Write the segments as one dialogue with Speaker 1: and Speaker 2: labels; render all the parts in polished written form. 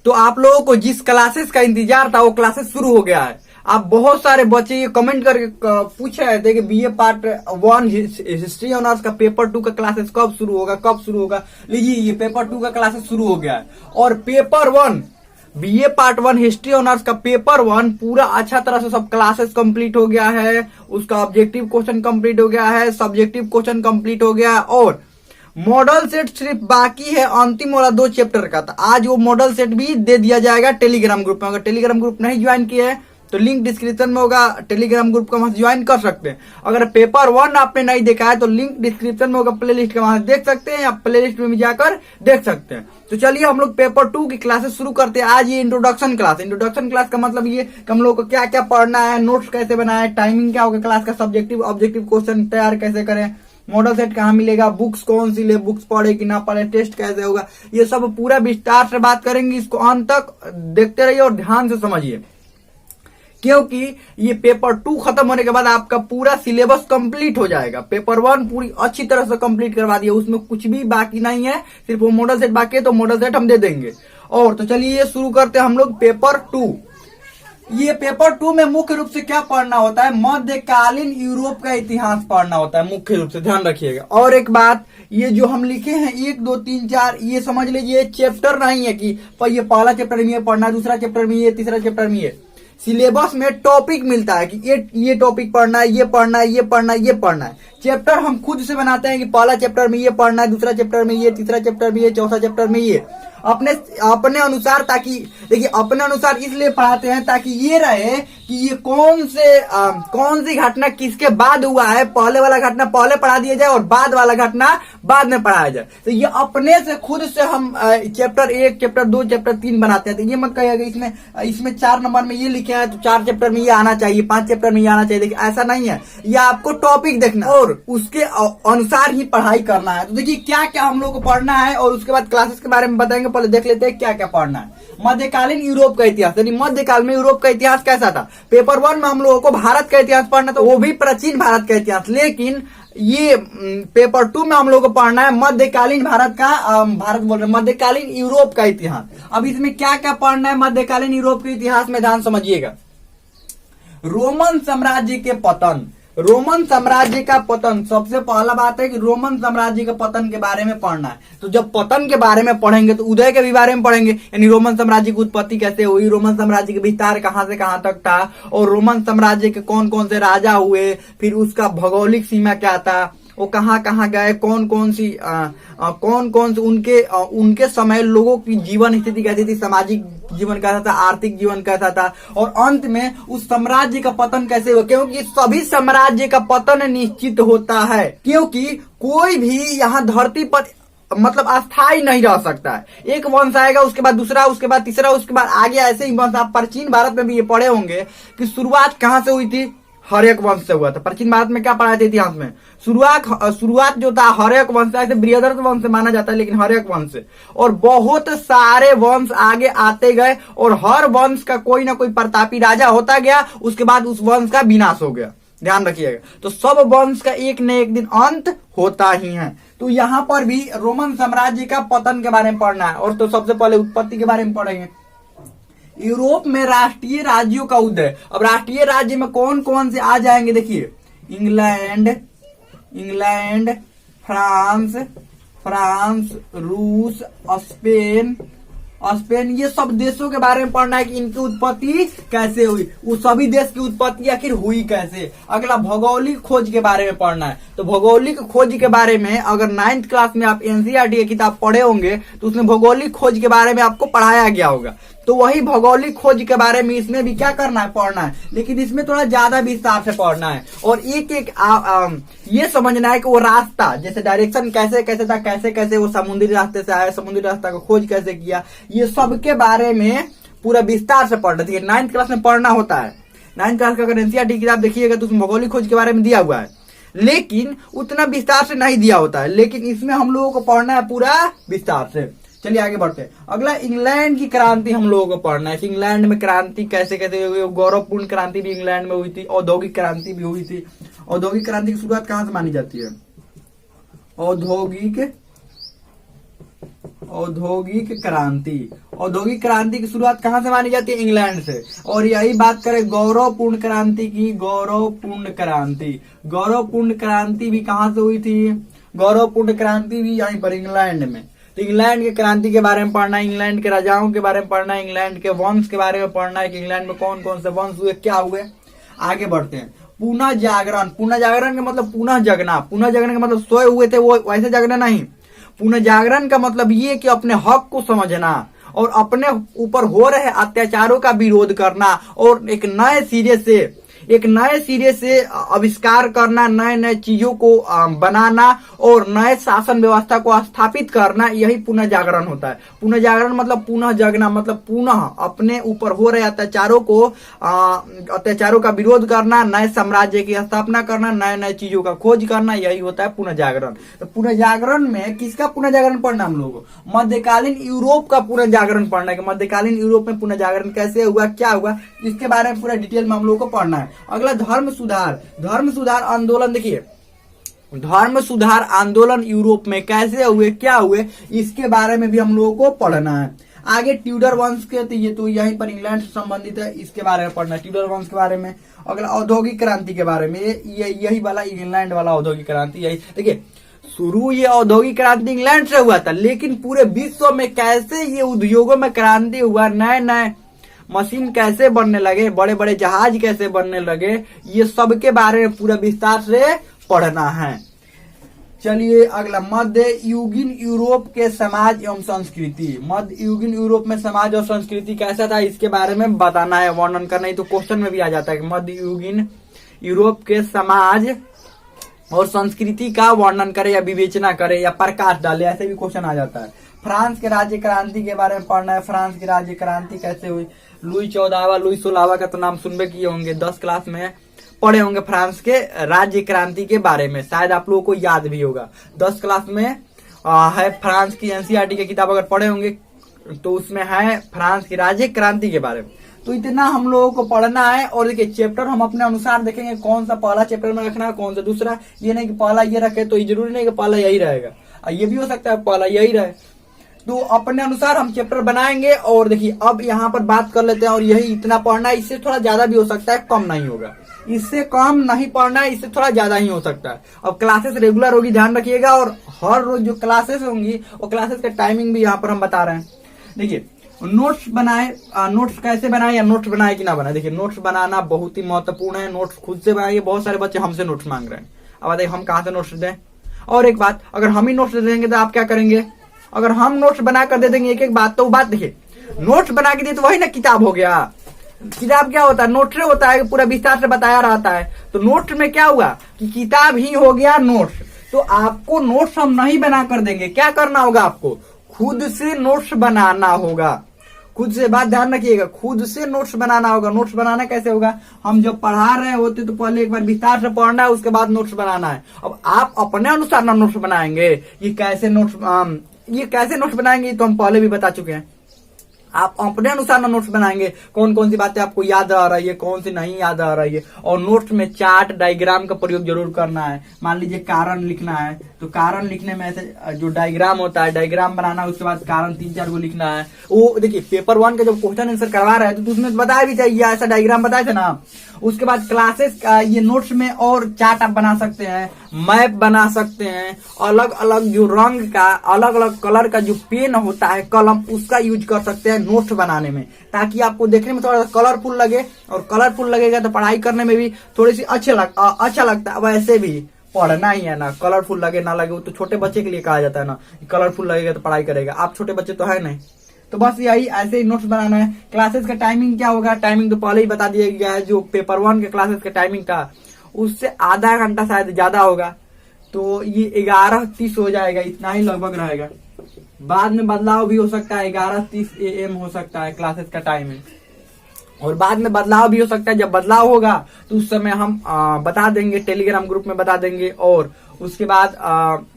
Speaker 1: तो आप लोगों को जिस क्लासेस का इंतजार था वो क्लासेस शुरू हो गया है। आप बहुत सारे बच्चे ये कमेंट करके पूछ रहे थे कि बीए पार्ट 1 हिस्ट्री ऑनर्स का पेपर 2 का क्लासेस कब शुरू होगा। लीजिए ये पेपर 2 का क्लासेस शुरू हो गया है। और paper 1 BA part 1 history honours का पेपर 1 पूरा अच्छा तरह से सब क्लासेस कंप्लीट हो गया है। उसका ऑब्जेक्टिव क्वेश्चन कंप्लीट हो गया है, सब्जेक्टिव क्वेश्चन कंप्लीट हो गया है और मॉडल सेट सिर्फ बाकी है अंतिम वाला 2 चैप्टर का। तो आज वो मॉडल सेट भी दे दिया जाएगा टेलीग्राम ग्रुप में। अगर टेलीग्राम ग्रुप नहीं ज्वाइन किए हैं तो लिंक डिस्क्रिप्शन में होगा, टेलीग्राम ग्रुप का वहां से ज्वाइन कर सकते हैं। अगर पेपर 1 आपने नहीं देखा है तो लिंक डिस्क्रिप्शन में होगा, प्लेलिस्ट का वहां से देख सकते हैं या प्लेलिस्ट में भी जाकर देख सकते हैं। तो चलिए हम लोग पेपर 2 की क्लासेस शुरू करते हैं। आज ये इंट्रोडक्शन क्लास का मतलब ये कि हम लोग को क्या क्या पढ़ना है, नोट्स कैसे बनाए, टाइमिंग क्या होगा क्लास का, सब्जेक्टिव ऑब्जेक्टिव क्वेश्चन तैयार कैसे करें, मॉडल सेट कहाँ मिलेगा, बुक्स कौन सी ले, बुक्स पढ़े कि ना पढ़े, टेस्ट कैसे होगा, ये सब पूरा विस्तार से बात करेंगे। इसको अंत तक देखते रहिए और ध्यान से समझिए, क्योंकि ये पेपर 2 खत्म होने के बाद आपका पूरा सिलेबस कंप्लीट हो जाएगा। पेपर 1 पूरी अच्छी तरह से कंप्लीट करवा दिया, उसमें कुछ भी बाकी नहीं है, सिर्फ वो मॉडल सेट बाकी है तो मॉडल सेट हम दे देंगे। और तो चलिए शुरू करते हैं हम लोग पेपर 2। ये पेपर 2 में मुख्य रूप से क्या पढ़ना होता है, मध्यकालीन यूरोप का इतिहास पढ़ना होता है मुख्य रूप से, ध्यान रखिएगा। और एक बात, ये जो हम लिखे हैं 1 2 3 4 ये समझ लीजिए चैप्टर नहीं है कि ये पहला चैप्टर में ये पढ़ना है, दूसरा चैप्टर में ये, तीसरा चैप्टर में ये। सिलेबस में टॉपिक मिलता है कि ये टॉपिक पढ़ना है, ये पढ़ना है, ये पढ़ना है, ये पढ़ना है। चैप्टर हम खुद से बनाते हैं कि पहला चैप्टर में ये पढ़ना है, दूसरा चैप्टर में ये, तीसरा चैप्टर में ये, चौथा चैप्टर में ये, अपने अनुसार। ताकि देखिए अपने अनुसार इसलिए पढ़ाते हैं ताकि ये रहे कि ये कौन सी घटना किसके बाद हुआ है, पहले वाला घटना पहले पढ़ा दिया जाए और बाद वाला घटना बाद में पढ़ाया जाए। तो ये अपने से खुद से हम चैप्टर 1, चैप्टर 2, चैप्टर 3 बनाते हैं। तो ये मत कहिएगा इसमें 4 नंबर में ये लिखे हैं तो 4 चैप्टर में ये आना चाहिए, 5 चैप्टर में ये आना चाहिए। देखिए ऐसा नहीं है, ये आपको टॉपिक देखना और उसके अनुसार ही पढ़ाई करना है। तो देखिए क्या क्या हम लोग को पढ़ना है और उसके बाद क्लासेस के बारे में बताएंगे। पहले देख लेते हैं क्या क्या पढ़ना है। मध्यकालीन यूरोप का इतिहास, यानी मध्यकाल में यूरोप का इतिहास कैसा था। पेपर 1 में हम लोगों को भारत का इतिहास पढ़ना था, वो भी प्राचीन भारत का इतिहास। लेकिन ये पेपर 2 में हम लोगों को पढ़ना है मध्यकालीन मध्यकालीन यूरोप का इतिहास। अब इसमें क्या क्या पढ़ना है मध्यकालीन यूरोप के इतिहास में, ध्यान समझिएगा। रोमन साम्राज्य के पतन, रोमन साम्राज्य का पतन, सबसे पहला बात है कि रोमन साम्राज्य के पतन के बारे में पढ़ना है। तो जब पतन के बारे में पढ़ेंगे तो उदय के भी बारे में पढ़ेंगे, यानी रोमन साम्राज्य की उत्पत्ति कैसे हुई, रोमन साम्राज्य के विस्तार कहां से कहां तक था और रोमन साम्राज्य के कौन कौन से राजा हुए, फिर उसका भौगोलिक सीमा क्या था, वो कहाँ कहाँ गए, कौन कौन सी उनके समय लोगों की जीवन स्थिति कैसी थी, सामाजिक जीवन कैसा था, आर्थिक जीवन कैसा था, और अंत में उस साम्राज्य का पतन कैसे हुआ। क्योंकि सभी साम्राज्य का पतन निश्चित होता है, क्योंकि कोई भी यहाँ धरती पर मतलब अस्थायी नहीं रह सकता है। एक वंश आएगा, उसके बाद दूसरा, उसके बाद तीसरा, उसके बाद आगे ऐसे ही वंश। आप प्राचीन भारत में भी ये पढ़े होंगे कि शुरुआत कहाँ से हुई थी, हर्यक वंश से हुआ था। प्राचीन भारत में क्या पढ़ाए थे इतिहास में, शुरुआत जो था हर्यक वंश से, बृहदर्थ वंश से माना जाता है लेकिन हर्यक वंश से। और बहुत सारे वंश आगे आते गए और हर वंश का कोई ना कोई प्रतापी राजा होता गया, उसके बाद उस वंश का विनाश हो गया, ध्यान रखिएगा। तो सब वंश का एक न एक दिन अंत होता ही है। तो यहाँ पर भी रोमन साम्राज्य का पतन के बारे में पढ़ना है। और तो सबसे पहले उत्पत्ति के बारे में पढ़ेंगे। यूरोप में राष्ट्रीय राज्यों का उदय। अब राष्ट्रीय राज्य में कौन कौन से आ जाएंगे, देखिए इंग्लैंड, फ्रांस, रूस, स्पेन, ये सब देशों के बारे में पढ़ना है कि इनकी उत्पत्ति कैसे हुई, उस सभी देश की उत्पत्ति आखिर हुई कैसे। अगला भौगोलिक खोज के बारे में पढ़ना है। तो भौगोलिक खोज के बारे में अगर 9th क्लास में आप एनसीईआरटी की किताब पढ़े होंगे तो उसमें भौगोलिक खोज के बारे में आपको पढ़ाया गया होगा। तो वही भौगोलिक खोज के बारे में इसमें भी क्या करना है, पढ़ना है, लेकिन इसमें थोड़ा ज्यादा विस्तार से पढ़ना है। और एक ये समझना है कि वो रास्ता, जैसे डायरेक्शन कैसे कैसे था, कैसे कैसे वो समुद्री रास्ते से आया, समुद्री रास्ता का खोज कैसे किया, ये सब के बारे में पूरा विस्तार से पढ़ना है। 9th क्लास में पढ़ना होता है। 9th क्लास का अगर एनसीईआरटी किताब देखिएगा तो उसमें भौगोलिक खोज के बारे में दिया हुआ है, लेकिन उतना विस्तार से नहीं दिया होता है। लेकिन इसमें हम लोगों को पढ़ना है पूरा विस्तार से। चलिए आगे बढ़ते हैं। अगला इंग्लैंड की क्रांति हम लोगों को पढ़ना है कि इंग्लैंड में क्रांति कैसे कैसे हुई। गौरवपूर्ण क्रांति भी इंग्लैंड में हुई थी, औद्योगिक क्रांति भी हुई थी। औद्योगिक क्रांति की शुरुआत कहां से मानी जाती है, औद्योगिक औद्योगिक क्रांति। औद्योगिक क्रांति की शुरुआत कहां से मानी जाती है? इंग्लैंड से। और यही बात करें गौरवपूर्ण क्रांति की, गौरवपूर्ण क्रांति, गौरवपूर्ण क्रांति भी कहां से हुई थी? गौरवपूर्ण क्रांति भी यहीं पर इंग्लैंड में। तो इंग्लैंड की क्रांति के बारे में पढ़ना है, इंग्लैंड के राजाओं के बारे में पढ़ना है, इंग्लैंड के वंश के बारे में पढ़ना है कि इंग्लैंड में कौन कौन से वंश हुए, क्या हुए। आगे बढ़ते हैं। पुनः जागरण। पुनः जागरण का मतलब पुनः जगना। पुनः जगने का मतलब सोए हुए थे वो वैसे जगना नहीं। पुनः जागरण का मतलब ये कि अपने हक को समझना और अपने ऊपर हो रहे अत्याचारों का विरोध करना और एक नए सिरे से आविष्कार करना, नए नए चीजों को बनाना और नए शासन व्यवस्था को स्थापित करना, यही पुनः जागरण होता है। पुनः जागरण मतलब पुनः जगना, मतलब पुनः अपने ऊपर हो रहे अत्याचारों का विरोध करना, नए साम्राज्य की स्थापना करना, नए नए चीजों का खोज करना, यही होता है पुनः जागरण। तो पुनः जागरण में किसका पुनः जागरण पढ़ना हम लोगों को? मध्यकालीन यूरोप का पुनः जागरण पढ़ना है। मध्यकालीन यूरोप में पुनः जागरण कैसे हुआ, क्या हुआ, इसके बारे में पूरा डिटेल में हम लोगों को पढ़ना है। अगला धर्म सुधार। धर्म सुधार आंदोलन, देखिए धर्म सुधार आंदोलन यूरोप में कैसे हुए, क्या हुए, इसके बारे में भी हम लोगों को पढ़ना है। आगे ट्यूडर वंश के, तो ये तो यहीं पर इंग्लैंड से संबंधित है, इसके बारे में पढ़ना है, ट्यूडर वंश के बारे में। अगला औद्योगिक क्रांति के बारे में, यही वाला इंग्लैंड वाला औद्योगिक क्रांति, यही देखिए शुरू ये औद्योगिक क्रांति इंग्लैंड से हुआ था, लेकिन पूरे विश्व में कैसे ये उद्योगों में क्रांति हुआ, नए नए मशीन कैसे बनने लगे, बड़े बड़े जहाज कैसे बनने लगे, ये सब के बारे में पूरा विस्तार से पढ़ना है। चलिए अगला, मध्य युगीन यूरोप के समाज एवं संस्कृति। मध्य युगीन यूरोप में समाज और संस्कृति कैसा था, इसके बारे में बताना है, वर्णन करना है। तो क्वेश्चन में भी आ जाता है कि मध्य युगीन यूरोप के समाज और संस्कृति का वर्णन करे या विवेचना करे या प्रकाश डाले, ऐसे भी क्वेश्चन आ जाता है। फ्रांस के राज्य क्रांति के बारे में पढ़ना है, फ्रांस की राज्य क्रांति कैसे हुई। लुई 14वां, लुई 16वां का तो नाम सुनबे किए होंगे, 10 क्लास में पढ़े होंगे फ्रांस के राज्य क्रांति के बारे में, शायद आप लोगों को याद भी होगा। 10 क्लास में है फ्रांस की एनसीईआरटी की किताब अगर पढ़े होंगे तो उसमें है फ्रांस की राज्य क्रांति के बारे में। तो इतना हम लोगों को पढ़ना है। और देखिए चैप्टर हम अपने अनुसार देखेंगे, कौन सा पहला चैप्टर में रखना है, कौन सा दूसरा। ये नहीं कि पहला ये रखे तो ये जरूरी नहीं कि पहला यही रहेगा, ये भी हो सकता है पहला यही रहे। तो अपने अनुसार हम चैप्टर बनाएंगे। और देखिए अब यहाँ पर बात कर लेते हैं, और यही इतना पढ़ना है, इससे थोड़ा ज्यादा भी हो सकता है, कम नहीं होगा, इससे कम नहीं पढ़ना है, इससे थोड़ा ज्यादा ही हो सकता है। अब क्लासेस रेगुलर होगी, ध्यान रखिएगा, और हर रोज जो क्लासेस होंगी वो क्लासेस का टाइमिंग भी यहाँ पर हम बता रहे हैं। देखिए नोट्स बनाए, नोट्स कैसे बनाए या नोट्स बनाए कि ना बनाए। देखिए नोट्स बनाना बहुत ही महत्वपूर्ण है, नोट्स खुद से बनाइए। बहुत सारे बच्चे हमसे नोट्स मांग रहे हैं, अब बताइए हम कहाँ से नोट्स दें। और एक बात, अगर हम ही नोट्स दे देंगे तो आप क्या करेंगे? अगर हम नोट्स बना कर दे देंगे एक एक बात, तो बात देखिए नोट्स बना के दिए तो वही ना किताब हो गया। किताब क्या होता है? नोट्स होता है, पूरा विस्तार से बताया रहता है। तो नोट्स में क्या हुआ कि किताब ही हो गया नोट्स। तो आपको नोट्स हम नहीं बना कर देंगे, क्या करना होगा? आपको खुद से नोट्स बनाना होगा। खुद से, बात ध्यान रखिएगा, खुद से नोट्स बनाना होगा। नोट्स बनाना कैसे होगा? हम जब पढ़ा रहे होते तो पहले एक बार विस्तार से पढ़ना है, उसके बाद नोट्स बनाना है। अब आप अपने अनुसार ना नोट्स बनाएंगे, ये कैसे नोट्स बनाएंगे तो हम पहले भी बता चुके हैं। आप अपने अनुसार ना नोट्स बनाएंगे, कौन कौन सी बातें आपको याद आ रही है, कौन सी नहीं याद आ रही है। और नोट्स में चार्ट डायग्राम का प्रयोग जरूर करना है। मान लीजिए कारण लिखना है, तो कारण लिखने में ऐसे जो डायग्राम होता है, डायग्राम बनाना, उसके बाद कारण 3-4 को लिखना है। वो देखिए पेपर 1 का जब क्वेश्चन आंसर करवा रहे थे तो उसमें बताया भी था, ये ऐसा डायग्राम बताए थे ना। उसके बाद क्लासेस का ये नोट्स में और चार्ट आप बना सकते हैं, मैप बना सकते हैं, अलग अलग जो रंग का, अलग अलग कलर का जो पेन होता है, कलम, उसका यूज कर सकते हैं नोट्स बनाने में, ताकि आपको देखने में थोड़ा कलरफुल लगे। और कलरफुल लगेगा तो पढ़ाई करने में भी थोड़ी सी अच्छा लगता है। वैसे भी पढ़ना ही है ना, कलरफुल लगे ना लगे, वो तो छोटे बच्चे के लिए कहा जाता है ना, कलरफुल लगेगा तो पढ़ाई करेगा। आप छोटे बच्चे तो है नहीं, तो बस यही ऐसे ही नोट्स बनाना है। क्लासेस का टाइमिंग क्या होगा? टाइमिंग तो पहले ही बता दिया गया है, जो पेपर 1 के क्लासेस का टाइमिंग था उससे आधा घंटा शायद ज्यादा होगा, तो ये 11:30 हो जाएगा, इतना ही लगभग रहेगा। बाद में बदलाव भी हो सकता है, 11:30 AM हो सकता है क्लासेस का टाइमिंग, और बाद में बदलाव भी हो सकता है। जब बदलाव होगा तो उस समय हम बता देंगे, टेलीग्राम ग्रुप में बता देंगे, और उसके बाद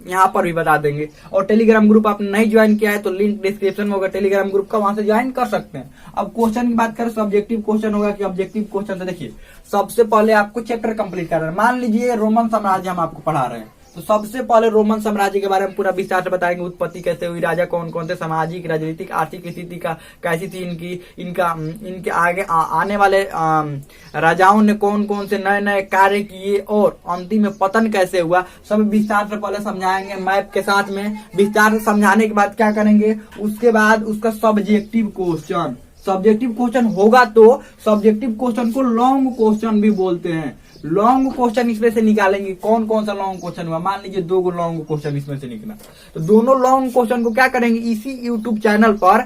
Speaker 1: यहाँ पर भी बता देंगे। और टेलीग्राम ग्रुप आपने नहीं ज्वाइन किया है तो लिंक डिस्क्रिप्शन में होगा टेलीग्राम ग्रुप का, वहां से ज्वाइन कर सकते हैं। अब क्वेश्चन की बात करें, सब्जेक्टिव क्वेश्चन होगा कि ऑब्जेक्टिव क्वेश्चन। तो देखिए सबसे पहले आपको चैप्टर कंप्लीट करना है। मान लीजिए रोमन साम्राज्य हम आपको पढ़ा रहे हैं, तो तो सबसे पहले रोमन साम्राज्य के बारे में पूरा विस्तार से बताएंगे, उत्पत्ति कैसे हुई, राजा कौन कौन थे, सामाजिक राजनीतिक आर्थिक स्थिति का कैसी थी इनके आगे आने वाले राजाओं ने कौन कौन से नए नए कार्य किए और अंतिम में पतन कैसे हुआ, सब विस्तार से पहले समझाएंगे मैप के साथ में। विस्तार से समझाने के बाद क्या करेंगे, उसके बाद उसका सब्जेक्टिव क्वेश्चन होगा तो सब्जेक्टिव क्वेश्चन को लॉन्ग क्वेश्चन भी बोलते हैं। लॉन्ग क्वेश्चन इसमें से निकालेंगे, कौन कौन सा लॉन्ग क्वेश्चन हुआ, मान लीजिए 2 लॉन्ग क्वेश्चन इसमें से निकला, तो दोनों लॉन्ग क्वेश्चन को क्या करेंगे, इसी यूट्यूब चैनल पर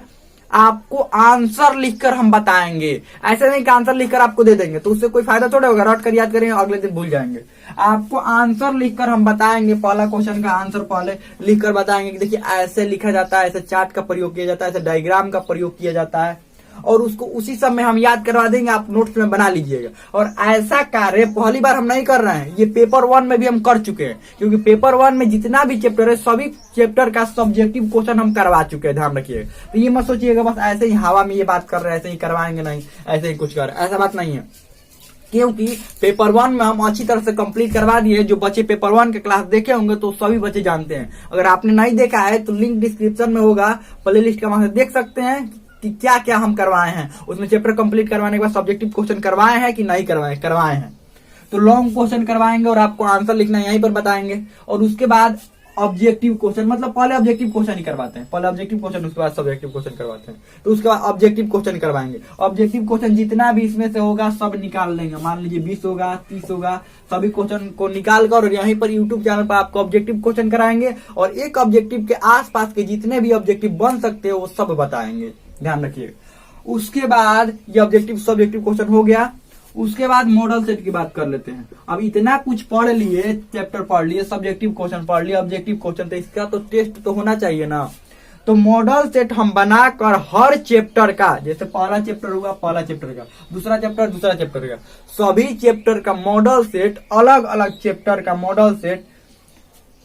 Speaker 1: आपको आंसर लिखकर हम बताएंगे। ऐसे नहीं कि आंसर लिखकर आपको दे देंगे तो उससे कोई फायदा थोड़ा होगा, रट कर याद करेंगे अगले दिन भूल जाएंगे। आपको आंसर लिखकर हम बताएंगे, पहला क्वेश्चन का आंसर पहले लिखकर बताएंगे कि देखिए ऐसे लिखा जाता है, ऐसे चार्ट का प्रयोग किया जाता है, ऐसे डायग्राम का प्रयोग किया जाता है, और उसको उसी समय हम याद करवा देंगे, आप नोट्स में बना लीजिएगा। और ऐसा कार्य पहली बार हम नहीं कर रहे हैं, ये पेपर 1 में भी हम कर चुके हैं, क्योंकि पेपर 1 में जितना भी चैप्टर है सभी चैप्टर का सब्जेक्टिव क्वेश्चन हम करवा चुके हैं, ध्यान रखिएगा। तो ये मत सोचिएगा बस ऐसे ही हवा में ये बात कर रहे हैं, ऐसे ही करवाएंगे, नहीं ऐसे ही कुछ कर, ऐसा बात नहीं है। क्योंकि पेपर 1 में हम अच्छी तरह से कंप्लीट करवा दिए। जो बच्चे पेपर 1 के क्लास देखे होंगे तो सभी बच्चे जानते हैं। अगर आपने नहीं देखा है तो लिंक डिस्क्रिप्शन में होगा, प्ले लिस्ट का वहां से देख सकते हैं कि क्या क्या हम करवाए हैं। उसमें चैप्टर कंप्लीट करवाने के बाद सब्जेक्टिव क्वेश्चन करवाए हैं कि नहीं करवाए हैं। तो लॉन्ग क्वेश्चन करवाएंगे और आपको आंसर लिखना यहीं पर बताएंगे। और उसके बाद ऑब्जेक्टिव क्वेश्चन, मतलब पहले ऑब्जेक्टिव क्वेश्चन ही करवाते हैं, पहले ऑब्जेक्टिव क्वेश्चन उसके बाद सब्जेक्टिव क्वेश्चन करवाते हैं। तो उसके बाद ऑब्जेक्टिव क्वेश्चन करवाएंगे। ऑब्जेक्टिव क्वेश्चन जितना भी इसमें से होगा सब निकाल लेंगे, मान लीजिए 20 होगा 30 होगा, सभी क्वेश्चन को निकाल कर और यहीं पर यूट्यूब चैनल पर आपको ऑब्जेक्टिव क्वेश्चन कराएंगे। और एक ऑब्जेक्टिव के आसपास के जितने भी ऑब्जेक्टिव बन सकते हैं वो सब बताएंगे, ध्यान रखिएगा। उसके बाद ये ऑब्जेक्टिव सब्जेक्टिव क्वेश्चन हो गया। उसके बाद मॉडल सेट की बात कर लेते हैं। अब इतना कुछ पढ़ लिए, चैप्टर पढ़ लिए, सब्जेक्टिव क्वेश्चन पढ़ लिए, ऑब्जेक्टिव क्वेश्चन, तो इसका तो टेस्ट तो होना चाहिए ना। तो मॉडल सेट हम बनाकर हर चैप्टर का, जैसे पहला चैप्टर होगा पहला चैप्टर का, दूसरा चैप्टर का, सभी चैप्टर का मॉडल सेट, अलग अलग चैप्टर का मॉडल सेट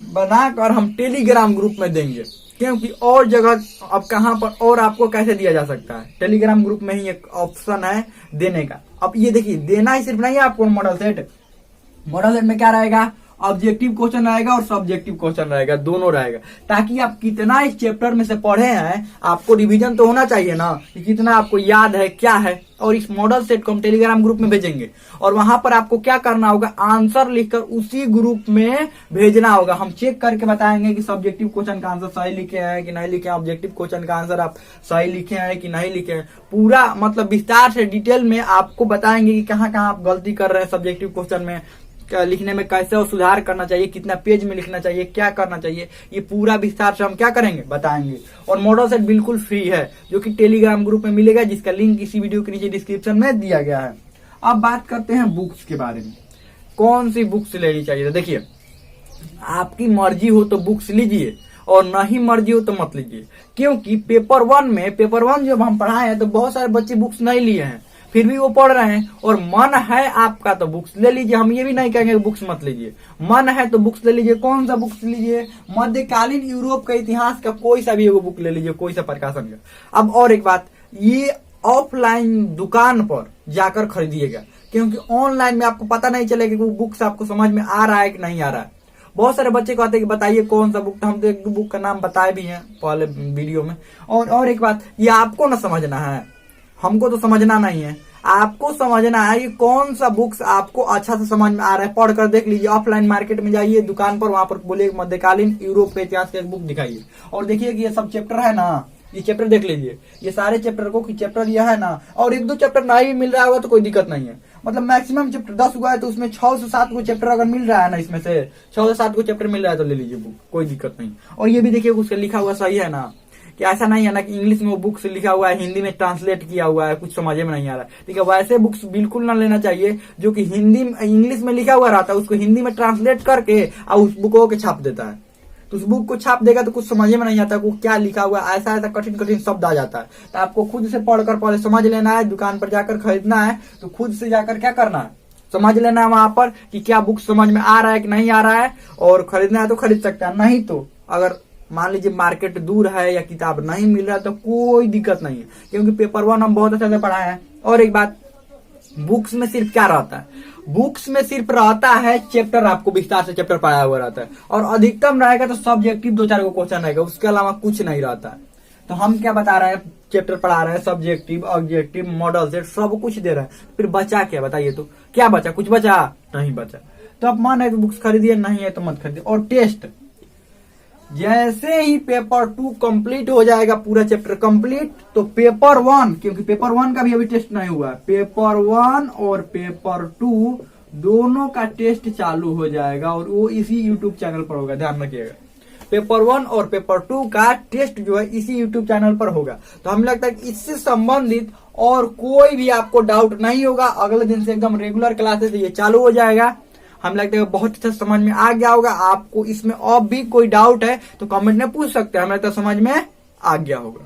Speaker 1: बनाकर हम टेलीग्राम ग्रुप में देंगे। क्योंकि और जगह अब कहां पर और आपको कैसे दिया जा सकता है, टेलीग्राम ग्रुप में ही एक ऑप्शन है देने का। अब ये देखिए, देना ही सिर्फ नहीं है आपको मॉडल सेट में क्या रहेगा, ऑब्जेक्टिव क्वेश्चन रहेगा और सब्जेक्टिव क्वेश्चन रहेगा, दोनों रहेगा। ताकि आप कितना इस चैप्टर में से पढ़े हैं, आपको रिवीजन तो होना चाहिए ना कि कितना आपको याद है क्या है। और इस मॉडल सेट को हम टेलीग्राम ग्रुप में भेजेंगे और वहां पर आपको क्या करना होगा, आंसर लिखकर उसी ग्रुप में भेजना होगा। हम चेक करके बताएंगे कि सब्जेक्टिव क्वेश्चन का आंसर सही लिखे हैं कि नहीं लिखे हैं, ऑब्जेक्टिव क्वेश्चन का आंसर आप सही लिखे हैं कि नहीं लिखे हैं। पूरा मतलब विस्तार से डिटेल में आपको बताएंगे कि कहाँ कहाँ आप गलती कर रहे हैं सब्जेक्टिव क्वेश्चन में, लिखने में कैसे और सुधार करना चाहिए, कितना पेज में लिखना चाहिए, क्या करना चाहिए, ये पूरा विस्तार से हम क्या करेंगे, बताएंगे। और मॉडल सेट बिल्कुल फ्री है, जो कि टेलीग्राम ग्रुप में मिलेगा, जिसका लिंक इसी वीडियो के नीचे डिस्क्रिप्शन में दिया गया है। अब बात करते हैं बुक्स के बारे में, कौन सी बुक्स लेनी चाहिए। तो देखिए, आपकी मर्जी हो तो बुक्स लीजिए और नहीं मर्जी हो तो मत लीजिए। क्योंकि पेपर 1 जब हम पढ़ाए हैं तो बहुत सारे बच्चे बुक्स नहीं लिए हैं, फिर भी वो पढ़ रहे हैं। और मन है आपका तो बुक्स ले लीजिए, हम ये भी नहीं कहेंगे बुक्स मत लीजिए। मन है तो बुक्स ले लीजिए। कौन सा बुक्स लीजिए, मध्यकालीन यूरोप का इतिहास का कोई सा भी एगो बुक ले लीजिए, कोई सा प्रकाशन का। अब और एक बात, ये ऑफलाइन दुकान पर जाकर खरीदिएगा, क्योंकि ऑनलाइन में आपको पता नहीं चलेगा कि वो बुक्स आपको समझ में आ रहा है कि नहीं आ रहा है। बहुत सारे बच्चे कहते हैं कि बताइए कौन सा बुक, तो हम तो एक दो बुक का नाम बताए भी हैं पहले वीडियो में। और एक बात, ये आपको ना समझना है, हमको तो समझना नहीं है, आपको समझना है कि कौन सा बुक्स आपको अच्छा से समझ में आ रहा है। पढ़ कर देख लीजिए, ऑफलाइन मार्केट में जाइए दुकान पर, वहां पर बोलिए मध्यकालीन यूरोप के इतिहास का एक बुक दिखाइए और देखिए कि ये सब चैप्टर है ना, ये चैप्टर देख लीजिए, ये सारे चैप्टर को कि चैप्टर यह है ना। और एक दो चैप्टर नहीं भी मिल रहा होगा तो कोई दिक्कत नहीं है, मतलब मैक्सिमम चैप्टर 10 हुआ है तो उसमें 6 से 7 को चैप्टर अगर मिल रहा है ना, इसमें से 6 से 7 को चैप्टर मिल रहा है तो ले लीजिए बुक, कोई दिक्कत नहीं। और ये भी देखिए उसका लिखा हुआ सही है ना, कि ऐसा नहीं है ना कि इंग्लिश में वो बुक्स लिखा हुआ है, हिंदी में ट्रांसलेट किया हुआ है, कुछ समझ में नहीं आ रहा है। ठीक है, वैसे बुक्स बिल्कुल ना लेना चाहिए जो कि इंग्लिश में लिखा हुआ रहता है, उसको हिंदी में ट्रांसलेट करके और उस बुकों के छाप देता है। तो उस बुक को छाप देगा तो कुछ समझ में नहीं आता वो क्या लिखा हुआ है, ऐसा कठिन शब्द आ जाता है। तो आपको खुद से पढ़कर पहले समझ लेना है, दुकान पर जाकर खरीदना है तो खुद से जाकर क्या करना है, समझ लेना है वहां पर कि क्या बुक समझ में आ रहा है कि नहीं आ रहा है। और खरीदना है तो खरीद सकता है, नहीं तो अगर मान लीजिए मार्केट दूर है या किताब नहीं मिल रहा तो कोई दिक्कत नहीं है, क्योंकि पेपर 1 हम बहुत अच्छे से पढ़ाए हैं। और एक बात, बुक्स में सिर्फ क्या रहता है, बुक्स में सिर्फ रहता है चैप्टर, आपको विस्तार से चैप्टर पढ़ाया हुआ रहता है, और अधिकतम रहेगा तो सब्जेक्टिव 2-4 को क्वेश्चन रहेगा, उसके अलावा कुछ नहीं रहता है। तो हम क्या बता रहे हैं, चैप्टर पढ़ा रहे हैं, सब्जेक्टिव, ऑब्जेक्टिव, मॉडल सेट, सब कुछ दे रहे हैं, फिर बचा क्या बताइए, तो क्या बचा, कुछ बचा नहीं बचा। तो आप मन है तो बुक्स खरीदिए, नहीं है तो मत खरीदिए। और टेस्ट, जैसे ही पेपर 2 कंप्लीट हो जाएगा, पूरा चैप्टर कंप्लीट, तो पेपर 1, क्योंकि पेपर 1 का भी अभी टेस्ट नहीं हुआ है, पेपर 1 और पेपर 2 दोनों का टेस्ट चालू हो जाएगा, और वो इसी यूट्यूब चैनल पर होगा, ध्यान रखिएगा। पेपर 1 और पेपर 2 का टेस्ट जो है इसी यूट्यूब चैनल पर होगा। तो हमें लगता है कि इससे संबंधित और कोई भी आपको डाउट नहीं होगा। अगले दिन से एकदम रेगुलर क्लासेस ये चालू हो जाएगा। हमें लगता है बहुत अच्छा समझ में आ गया होगा। आपको इसमें और भी कोई डाउट है तो कमेंट में पूछ सकते हैं, हमें लगता है समझ में आ गया होगा।